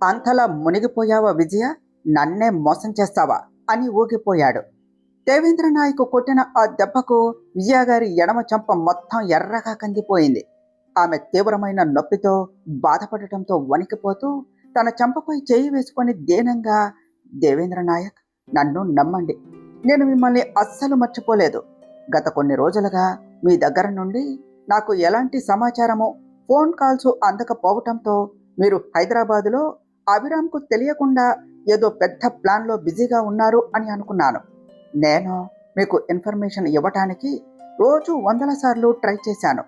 అంతలా మునిగిపోయావా విజయ? నన్నే మోసం చేస్తావా అని ఊగిపోయాడు. దేవేంద్ర నాయక్ కొట్టిన ఆ దెబ్బకు విజయగారి ఎడమ చెంప మొత్తం ఎర్రగా కందిపోయింది. ఆమె తీవ్రమైన నొప్పితో బాధపడటంతో వణికిపోతూ తన చెంపపై చేయి వేసుకొని దీనంగా, దేవేంద్ర నాయక్, నన్ను నమ్మండి, నేను మిమ్మల్ని అస్సలు మర్చిపోలేదు. గత కొన్ని రోజులుగా మీ దగ్గర నుండి నాకు ఎలాంటి సమాచారము, ఫోన్ కాల్స్ అందకపోవటంతో మీరు హైదరాబాదులో అభిరామ్కు తెలియకుండా ఏదో పెద్ద ప్లాన్లో బిజీగా ఉన్నారు అని అనుకున్నాను. నేను మీకు ఇన్ఫర్మేషన్ ఇవ్వటానికి రోజు 100 సార్లు ట్రై చేశాను,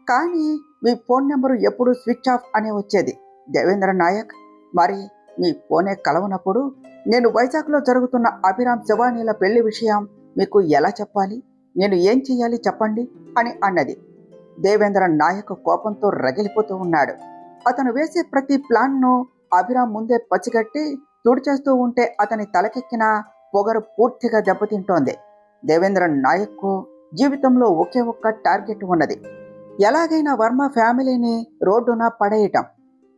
కానీ మీ ఫోన్ నెంబరు ఎప్పుడూ స్విచ్ ఆఫ్ అనే వచ్చేది. దేవేంద్ర నాయక్, మరి మీ ఫోనే కలవనప్పుడు నేను వైజాగ్లో జరుగుతున్న అభిరామ్ శివానీల పెళ్లి విషయం మీకు ఎలా చెప్పాలి? నేను ఏం చెయ్యాలి చెప్పండి అని అన్నది. దేవేంద్ర నాయక్ కోపంతో రగిలిపోతూ ఉన్నాడు. అతను వేసే ప్రతి ప్లాన్ను అభిరామ్ ముందే పచ్చిగట్టి తుడిచేస్తూ ఉంటే అతని తలకెక్కిన పొగరు పూర్తిగా దెబ్బతింటోంది. దేవేంద్ర నాయక్కు జీవితంలో ఒకే ఒక్క టార్గెట్ ఉన్నది, ఎలాగైనా వర్మ ఫ్యామిలీని రోడ్డున పడేయటం.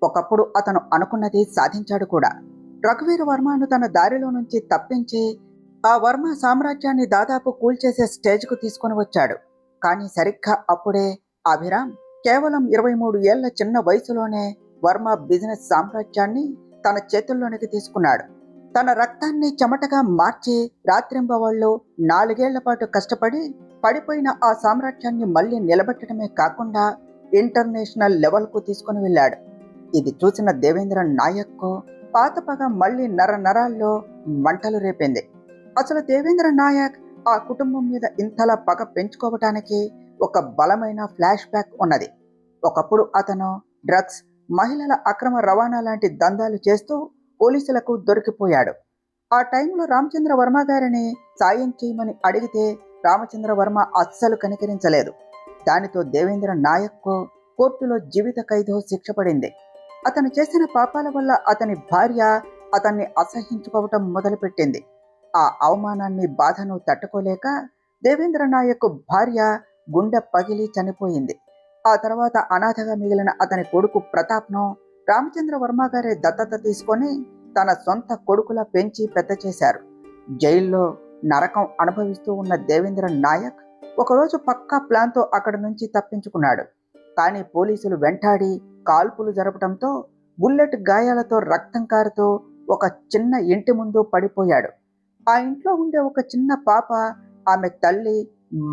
ఒకప్పుడు అతను అనుకున్నది సాధించాడు కూడా. రఘువీర వర్మను తన దారిలో నుంచి తప్పించి ఆ వర్మ సామ్రాజ్యాన్ని దాదాపు కూల్చేసే స్టేజ్కు తీసుకుని వచ్చాడు. కానీ సరిగ్గా అప్పుడే అభిరామ్ కేవలం 23 ఏళ్ల చిన్న వయసులోనే వర్మ బిజినెస్ సామ్రాజ్యాన్ని తన చేతుల్లోనికి తీసుకున్నాడు. తన రక్తాన్ని చెమటగా మార్చి రాత్రింబవళ్ళు 4 ఏళ్ల పాటు కష్టపడి పడిపోయిన ఆ సామ్రాజ్యాన్ని మళ్లీ నిలబెట్టడమే కాకుండా ఇంటర్నేషనల్ లెవెల్కు తీసుకుని వెళ్ళాడు. ఇది చూసిన దేవేంద్ర నాయక్కు పాత పగ మళ్లీ నరాల్లో మంటలు రేపింది. అసలు దేవేంద్ర నాయక్ ఆ కుటుంబం మీద ఇంతలా పగ పెంచుకోవటానికి ఒక బలమైన ఫ్లాష్ బ్యాక్ ఉన్నది. ఒకప్పుడు అతను డ్రగ్స్, మహిళల అక్రమ రవాణా లాంటి దందాలు చేస్తూ పోలీసులకు దొరికిపోయాడు. ఆ టైంలో రామచంద్ర వర్మ గారిని సాయం చేయమని అడిగితే రామచంద్ర వర్మ అస్సలు కనికరించలేదు. దానితో దేవేంద్ర నాయక్కు కోర్టులో జీవిత ఖైదు శిక్ష పడింది. అతను చేసిన పాపాల వల్ల అతని భార్య అతన్ని అసహించుకోవటం మొదలుపెట్టింది. ఆ అవమానాన్ని, బాధను తట్టుకోలేక దేవేంద్ర నాయక్ భార్య గుండె పగిలి చనిపోయింది. ఆ తర్వాత అనాథగా మిగిలిన అతని కొడుకు ప్రతాప్ను రామచంద్ర వర్మ గారే దత్తత తీసుకొని తన సొంత కొడుకులా పెంచి పెద్ద చేశారు. జైల్లో నరకం అనుభవిస్తూ ఉన్న దేవేంద్ర నాయక్ ఒకరోజు పక్కా ప్లాన్తో అక్కడి నుంచి తప్పించుకున్నాడు. కానీ పోలీసులు వెంటాడి కాల్పులు జరపడంతో బుల్లెట్ గాయాలతో రక్తం కారుతూ ఒక చిన్న ఇంటి ముందు పడిపోయాడు. ఆ ఇంట్లో ఉండే ఒక చిన్న పాప, ఆమె తల్లి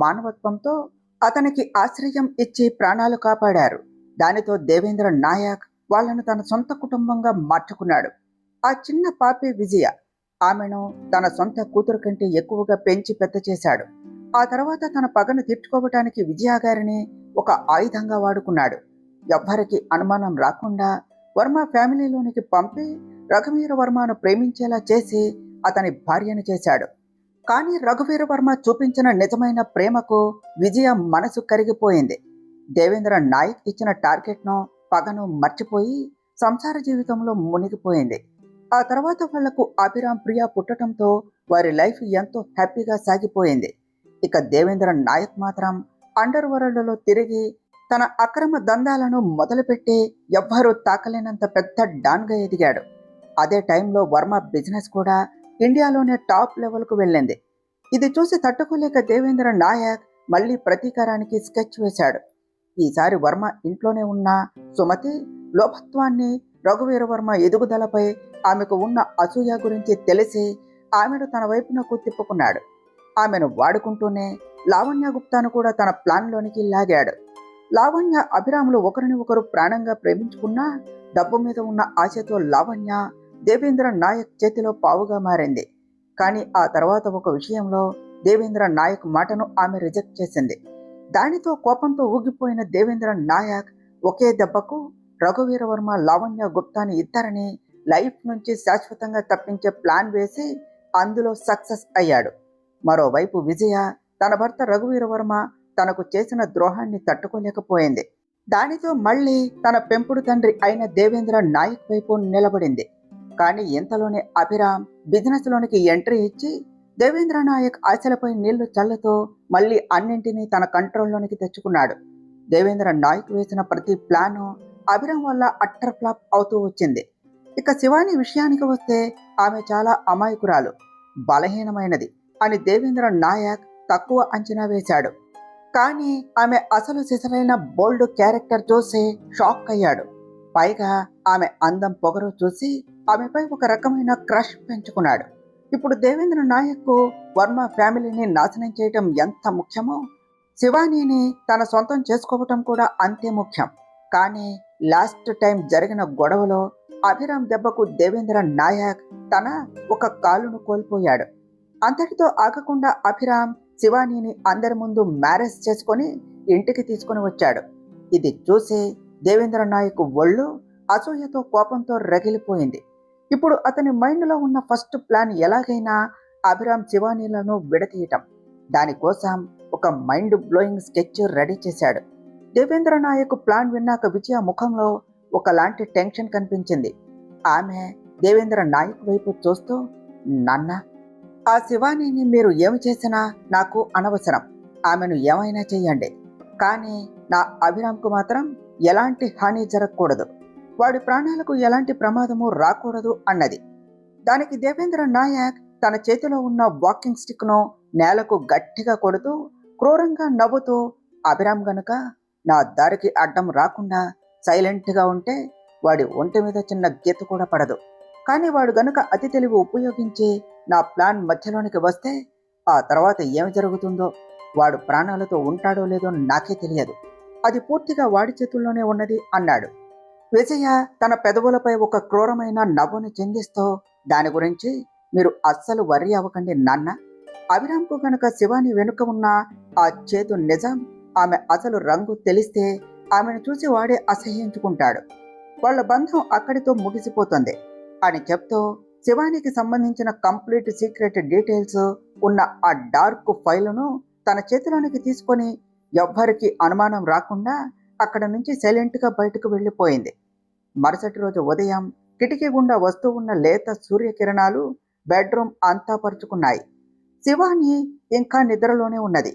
మానవత్వంతో అతనికి ఆశ్రయం ఇచ్చి ప్రాణాలు కాపాడారు. దానితో దేవేంద్ర నాయక్ వాళ్లను తన సొంత కుటుంబంగా మార్చుకున్నాడు. ఆ చిన్న పాపే విజయ. ఆమెను తన సొంత కూతురు కంటే ఎక్కువగా పెంచి పెద్ద చేశాడు. ఆ తర్వాత తన పగను తీర్చుకోవటానికి విజయ గారిని ఒక ఆయుధంగా వాడుకున్నాడు. ఎవ్వరికి అనుమానం రాకుండా వర్మ ఫ్యామిలీలోనికి పంపి రఘువీర వర్మను ప్రేమించేలా చేసి అతని భార్యను చేశాడు. కానీ రఘువీర వర్మ చూపించిన నిజమైన ప్రేమకు విజయ మనసు కరిగిపోయింది. దేవేంద్ర నాయక్ ఇచ్చిన టార్గెట్ను, పగను మర్చిపోయి సంసార జీవితంలో మునిగిపోయింది. ఆ తర్వాత వాళ్లకు అభిరామ్ ప్రియ పుట్టడంతో వారి లైఫ్ ఎంతో హ్యాపీగా సాగిపోయింది. ఇక దేవేంద్ర నాయక్ మాత్రం అండర్ వరల్డ్లో తిరిగి తన అక్రమ దందాలను మొదలుపెట్టి ఎవ్వరూ తాకలేనంత పెద్ద డాన్గా ఎదిగాడు. అదే టైంలో వర్మ బిజినెస్ కూడా ఇండియాలోనే టాప్ లెవెల్కు వెళ్ళింది. ఇది చూసి తట్టుకోలేక దేవేంద్ర నాయక్ మళ్లీ ప్రతీకారానికి స్కెచ్ వేశాడు. ఈసారి వర్మ ఇంట్లోనే ఉన్న సుమతి లోభత్వాన్ని, రఘువీర వర్మ ఎదుగుదలపై ఆమెకు ఉన్న అసూయ గురించి తెలిసి ఆమెను తన వైపునకు తిప్పుకున్నాడు. ఆమెను వాడుకుంటూనే లావణ్య గుప్తాను కూడా తన ప్లాన్లోనికి లాగాడు. లావణ్య, అభిరాములు ఒకరిని ఒకరు ప్రాణంగా ప్రేమించుకున్నా డబ్బు మీద ఉన్న ఆశతో లావణ్య దేవేంద్ర నాయక్ చేతిలో పావుగా మారింది. కానీ ఆ తర్వాత ఒక విషయంలో దేవేంద్ర నాయక్ మాటను ఆమె రిజెక్ట్ చేసింది. దానితో కోపంతో ఊగిపోయిన దేవేంద్ర నాయక్ ఒకే దెబ్బకు రఘువీర వర్మ, లావణ్య గుప్తాని ఇద్దరిని లైఫ్ నుంచి శాశ్వతంగా తప్పించే ప్లాన్ వేసి అందులో సక్సెస్ అయ్యాడు. మరోవైపు విజయ తన భర్త రఘువీర వర్మ తనకు చేసిన ద్రోహాన్ని తట్టుకోలేకపోయింది. దానితో మళ్ళీ తన పెంపుడు తండ్రి అయిన దేవేంద్ర నాయక్ వైపు నిలబడింది. కానీ ఇంతలోనే అభిరామ్ బిజినెస్లోనికి ఎంట్రీ ఇచ్చి దేవేంద్ర నాయక్ ఆశలపై నీళ్లు చల్లుతూ మళ్ళీ అన్నింటినీ తన కంట్రోల్లోనికి తెచ్చుకున్నాడు. దేవేంద్ర నాయక్ వేసిన ప్రతి ప్లాను అభిరామ్ వల్ల అట్టర్ ఫ్లాప్ అవుతూ వచ్చింది. ఇక శివాని విషయానికి వస్తే ఆమె చాలా అమాయకురాలు, బలహీనమైనది అని దేవేంద్ర నాయక్ తక్కువ అంచనా వేశాడు. కానీ ఆమె అసలు సిసలైన బోల్డ్ క్యారెక్టర్ చూసి షాక్ అయ్యాడు. పైగా ఆమె అందం, పొగరు చూసి ఆమెపై ఒక రకమైన క్రష్ పెంచుకున్నాడు. ఇప్పుడు దేవేంద్ర నాయక్ వర్మ ఫ్యామిలీని నాశనం చేయటం ఎంత ముఖ్యమో శివానీని తన సొంతం చేసుకోవటం కూడా అంతే ముఖ్యం. కానీ లాస్ట్ టైం జరిగిన గొడవలో అభిరామ్ దెబ్బకు దేవేంద్ర నాయక్ తన ఒక కాలును కోల్పోయాడు. అంతటితో ఆగకుండా అభిరామ్ శివానీని అందరి ముందు మ్యారేజ్ చేసుకొని ఇంటికి తీసుకుని వచ్చాడు. ఇది చూసి దేవేంద్ర నాయక్ ఒళ్ళు అసూయతో, కోపంతో రగిలిపోయింది. ఇప్పుడు అతని మైండ్లో ఉన్న ఫస్ట్ ప్లాన్ ఎలాగైనా అభిరామ్ శివానీలను విడతీయటం. దానికోసం ఒక మైండ్ బ్లోయింగ్ స్కెచ్ రెడీ చేశాడు. దేవేంద్ర నాయక్ ప్లాన్ విన్నాక విజయ ముఖంలో ఒకలాంటి టెన్షన్ కనిపించింది. ఆమె దేవేంద్ర నాయక్ వైపు చూస్తూ, నాన్న, ఆ శివానీని మీరు ఏమి చేసినా నాకు అనవసరం. ఆమెను ఏమైనా చెయ్యండి. కానీ నా అభిరామ్కు మాత్రం ఎలాంటి హాని జరగకూడదు. వాడి ప్రాణాలకు ఎలాంటి ప్రమాదము రాకూడదు అన్నది. దానికి దేవేంద్ర నాయక్ తన చేతిలో ఉన్న వాకింగ్ స్టిక్ను నేలకు గట్టిగా కొడుతూ క్రూరంగా నవ్వుతూ, అభిరామ్ గనుక నా దారికి అడ్డం రాకుండా సైలెంట్గా ఉంటే వాడి ఒంటి మీద చిన్న గీత కూడా పడదు. కానీ వాడు గనుక అతి తెలివి ఉపయోగించి నా ప్లాన్ మధ్యలోనికి వస్తే ఆ తర్వాత ఏమి జరుగుతుందో, వాడు ప్రాణాలతో ఉంటాడో లేదో నాకే తెలియదు. అది పూర్తిగా వాడి చేతుల్లోనే ఉన్నది అన్నాడు. విజయ తన పెదవులపై ఒక క్రూరమైన నవ్వును చిందిస్తూ, దాని గురించి మీరు అస్సలు వర్రీ అవ్వకండి నాన్న. అభిరామ్కు గనక శివాని వెనుక ఉన్న ఆ చేతు నిజం, ఆమె అసలు రంగు తెలిస్తే ఆమెను చూసి వాడే అసహ్యించుకుంటాడు. వాళ్ళ బంధం అక్కడితో ముగిసిపోతుంది అని చెప్తూ శివానికి సంబంధించిన కంప్లీట్ సీక్రెట్ డీటెయిల్స్ ఉన్న ఆ డార్క్ ఫైలును తన చేతిలోనికి తీసుకొని ఎవ్వరికి అనుమానం రాకుండా అక్కడ నుంచి సైలెంట్గా బయటకు వెళ్ళిపోయింది. మరుసటి రోజు ఉదయం కిటికీ గుండా వస్తూ ఉన్న లేత సూర్యకిరణాలు బెడ్రూమ్ అంతా పరుచుకున్నాయి. శివాని ఇంకా నిద్రలోనే ఉన్నది.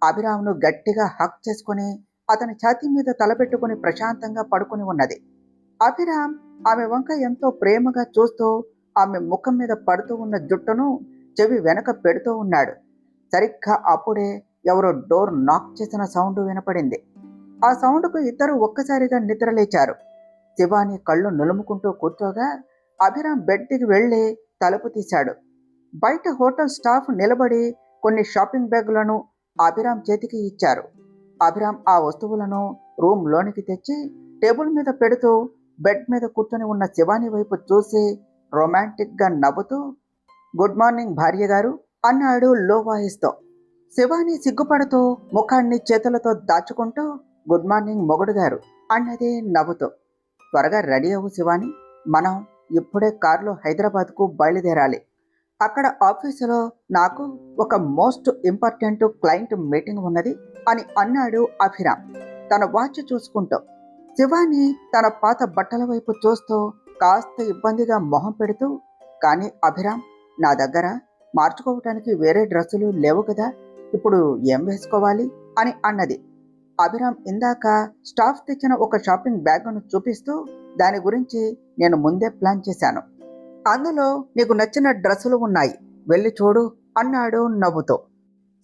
అభిరామ్ను గట్టిగా హక్ చేసుకుని అతని ఛాతీ మీద తలపెట్టుకుని ప్రశాంతంగా పడుకుని ఉన్నది. అభిరామ్ ఆమె వంక ఎంతో ప్రేమగా చూస్తూ ఆమె ముఖం మీద పడుతూ ఉన్న జుట్టును చెవి వెనక పెడుతూ ఉన్నాడు. సరిగ్గా అప్పుడే ఎవరో డోర్ నాక్ చేసిన సౌండ్ వినపడింది. ఆ సౌండ్కు ఇద్దరు ఒక్కసారిగా నిద్రలేచారు. శివాని కళ్ళు నులుముకుంటూ కూర్చోగా అభిరామ్ బెడ్ దిగి వెళ్ళి తలుపు తీశాడు. బయట హోటల్ స్టాఫ్ నిలబడి కొన్ని షాపింగ్ బ్యాగులను అభిరామ్ చేతికి ఇచ్చారు. అభిరామ్ ఆ వస్తువులను రూమ్ లోనికి తెచ్చి టేబుల్ మీద పెడుతూ బెడ్ మీద కూర్చొని ఉన్న శివాని వైపు చూసి రొమాంటిక్గా నవ్వుతూ, గుడ్ మార్నింగ్ భార్య గారు అన్నాడు లో వాయిస్తో. శివాని సిగ్గుపడుతూ ముఖాన్ని చేతులతో దాచుకుంటూ, గుడ్ మార్నింగ్ మొగుడు గారు అన్నది నవ్వుతూ. త్వరగా రెడీ అవ్వు శివాని, మనం ఇప్పుడే కారులో హైదరాబాద్కు బయలుదేరాలి. అక్కడ ఆఫీసులో నాకు ఒక మోస్ట్ ఇంపార్టెంట్ క్లయింట్ మీటింగ్ ఉన్నది అని అన్నాడు అభిరామ్ తన వాచ్ చూసుకుంటూ. శివాని తన పాత బట్టల వైపు చూస్తూ కాస్త ఇబ్బందిగా మొహం పెడుతూ, కానీ అభిరామ్, నా దగ్గర మార్చుకోవటానికి వేరే డ్రెస్సులు లేవు కదా, ఇప్పుడు ఏం వేసుకోవాలి అని అన్నది. అభిరామ్ ఇందాక స్టాఫ్ తెచ్చిన ఒక షాపింగ్ బ్యాగ్ను చూపిస్తూ, దాని గురించి నేను ముందే ప్లాన్ చేశాను, అందులో నీకు నచ్చిన డ్రెస్సులు ఉన్నాయి, వెళ్ళి చూడు అన్నాడు నవ్వుతూ.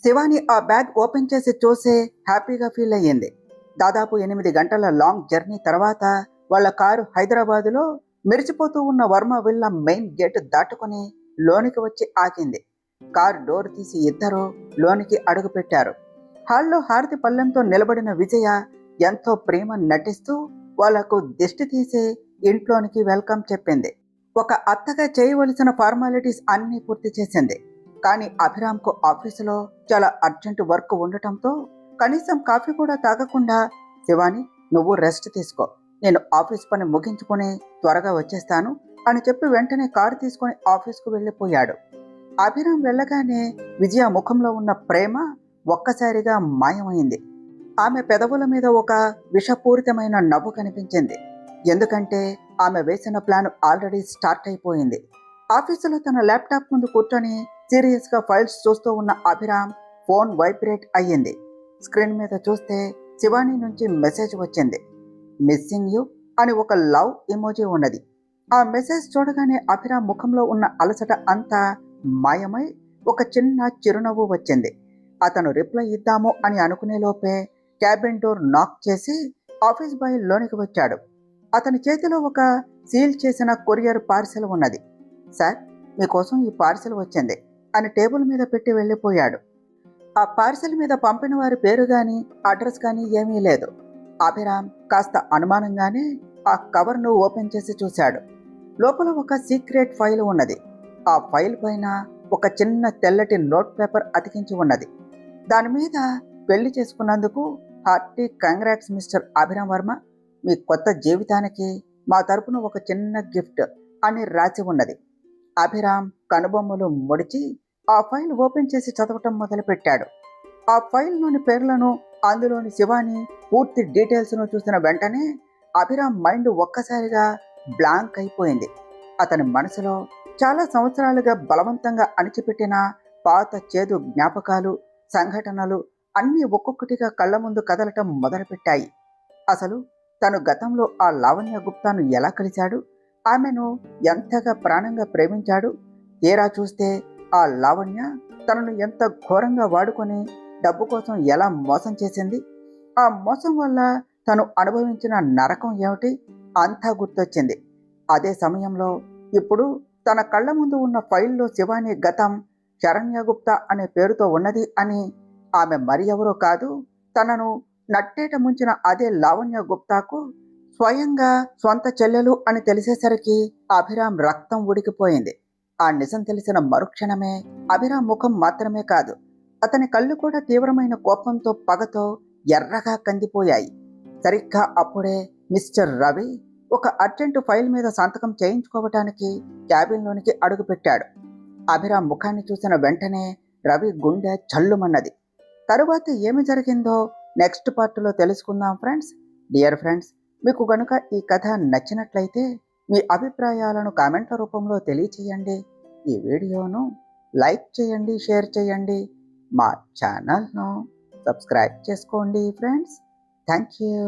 శివాని ఆ బ్యాగ్ ఓపెన్ చేసి చూసే హ్యాపీగా ఫీల్ అయ్యింది. దాదాపు 8 గంటల లాంగ్ జర్నీ తర్వాత వాళ్ళ కారు హైదరాబాదులో మెరిసిపోతూ ఉన్న వర్మ విల్లా మెయిన్ గేట్ దాటుకుని లోనికి వచ్చి ఆగింది. కారు డోర్ తీసి ఇద్దరు లోనికి అడుగు పెట్టారు. హాల్లో హారతి పళ్ళెంతో నిలబడిన విజయ ఎంతో ప్రేమ నటిస్తూ వాళ్లకు దిష్టి తీసి ఇంట్లోనికి వెల్కమ్ చెప్పింది. ఒక అత్తగా చేయవలసిన ఫార్మాలిటీస్ అన్నీ పూర్తి చేసింది. కానీ అభిరామ్కు ఆఫీసులో చాలా అర్జెంట్ వర్క్ ఉండటంతో కనీసం కాఫీ కూడా తాగకుండా, శివాని నువ్వు రెస్ట్ తీసుకో, నేను ఆఫీస్ పని ముగించుకొని త్వరగా వచ్చేస్తాను అని చెప్పి వెంటనే కారు తీసుకొని ఆఫీస్కు వెళ్ళిపోయాడు. అభిరామ్ వెళ్ళగానే విజయ ముఖంలో ఉన్న ప్రేమ ఒక్కసారిగా మాయమైంది. ఆమె పెదవుల మీద ఒక విషపూరితమైన నవ్వు కనిపించింది. ఎందుకంటే ఆమె వేసిన ప్లాన్ ఆల్రెడీ స్టార్ట్ అయిపోయింది. ఆఫీసులో తన ల్యాప్టాప్ ముందు కూర్చొని సీరియస్గా ఫైల్స్ చూస్తూ ఉన్న అభిరామ్ ఫోన్ వైబ్రేట్ అయ్యింది. స్క్రీన్ మీద చూస్తే శివాని నుంచి మెసేజ్ వచ్చింది. మిస్సింగ్ యూ అని ఒక లవ్ ఎమోజీ ఉన్నది. ఆ మెసేజ్ చూడగానే అభిరామ్ ముఖంలో ఉన్న అలసట అంతా మాయమై ఒక చిన్న చిరునవ్వు వచ్చింది. అతను రిప్లై ఇద్దాము అని అనుకునే లోపే క్యాబిన్ డోర్ నాక్ చేసి ఆఫీస్ బాయ్ లోనికి వచ్చాడు. అతని చేతిలో ఒక సీల్ చేసిన కొరియర్ పార్సెల్ ఉన్నది. సార్, మీకోసం ఈ పార్సెల్ వచ్చింది అని టేబుల్ మీద పెట్టి వెళ్ళిపోయాడు. ఆ పార్సెల్ మీద పంపిన వారి పేరు కానీ అడ్రస్ కానీ ఏమీ లేదు. అభిరామ్ కాస్త అనుమానంగానే ఆ కవర్ను ఓపెన్ చేసి చూశాడు. లోపల ఒక సీక్రెట్ ఫైల్ ఉన్నది. ఆ ఫైల్ పైన ఒక చిన్న తెల్లటి నోట్ పేపర్ అతికించి ఉన్నది. దాని మీద పెళ్లి చేసుకున్నందుకు hearty congrats mister Abhiram Varma, మీ కొత్త జీవితానికి మా తరపున ఒక చిన్న గిఫ్ట్ అని రాసి ఉన్నది. అభిరామ్ కనుబొమ్మలు ముడిచి ఆ ఫైల్ ఓపెన్ చేసి చదవటం మొదలుపెట్టాడు. ఆ ఫైల్లోని పేర్లను, అందులోని శివాని పూర్తి డీటెయిల్స్ను చూసిన వెంటనే అభిరామ్ మైండ్ ఒక్కసారిగా బ్లాంక్ అయిపోయింది. అతని మనసులో చాలా సంవత్సరాలుగా బలవంతంగా అణిచిపెట్టిన పాత చేదు జ్ఞాపకాలు, సంఘటనలు అన్నీ ఒక్కొక్కటిగా కళ్ళ ముందు కదలటం మొదలుపెట్టాయి. అసలు తను గతంలో ఆ లావణ్య గుప్తాను ఎలా కలిశాడు, ఆమెను ఎంతగా ప్రాణంగా ప్రేమించాడు, తీరా చూస్తే ఆ లావణ్య తనను ఎంత ఘోరంగా వాడుకొని డబ్బు కోసం ఎలా మోసం చేసింది, ఆ మోసం వల్ల తను అనుభవించిన నరకం ఏమిటి అంతా గుర్తొచ్చింది. అదే సమయంలో ఇప్పుడు తన కళ్ళ ముందు ఉన్న ఫైల్లో శివాని గతం శరణ్యగుప్తా అనే పేరుతో ఉన్నది అని, ఆమె మరి ఎవరో కాదు, తనను నట్టేట ముంచిన అదే లావణ్య గుప్తాకు స్వయంగా సొంత చెల్లెలు అని తెలిసేసరికి అభిరామ్ రక్తం ఉడికిపోయింది. ఆ నిజం తెలిసిన మరుక్షణమే అభిరామ్ ముఖం మాత్రమే కాదు, అతని కళ్ళు కూడా తీవ్రమైన కోపంతో, పగతో ఎర్రగా కందిపోయాయి. సరిగ్గా అప్పుడే మిస్టర్ రవి ఒక అర్జెంటు ఫైల్ మీద సంతకం చేయించుకోవటానికి క్యాబిన్లోనికి అడుగుపెట్టాడు. అభిరామ్ ముఖాన్ని చూసిన వెంటనే రవి గుండె చల్లుమన్నది. తరువాత ఏమి జరిగిందో నెక్స్ట్ పార్ట్లో తెలుసుకుందాం ఫ్రెండ్స్. డియర్ ఫ్రెండ్స్, మీకు గనుక ఈ కథ నచ్చినట్లయితే మీ అభిప్రాయాలను కామెంట్ల రూపంలో తెలియచేయండి. ఈ వీడియోను లైక్ చేయండి, షేర్ చేయండి, మా ఛానల్ను సబ్స్క్రైబ్ చేసుకోండి ఫ్రెండ్స్. Thank you.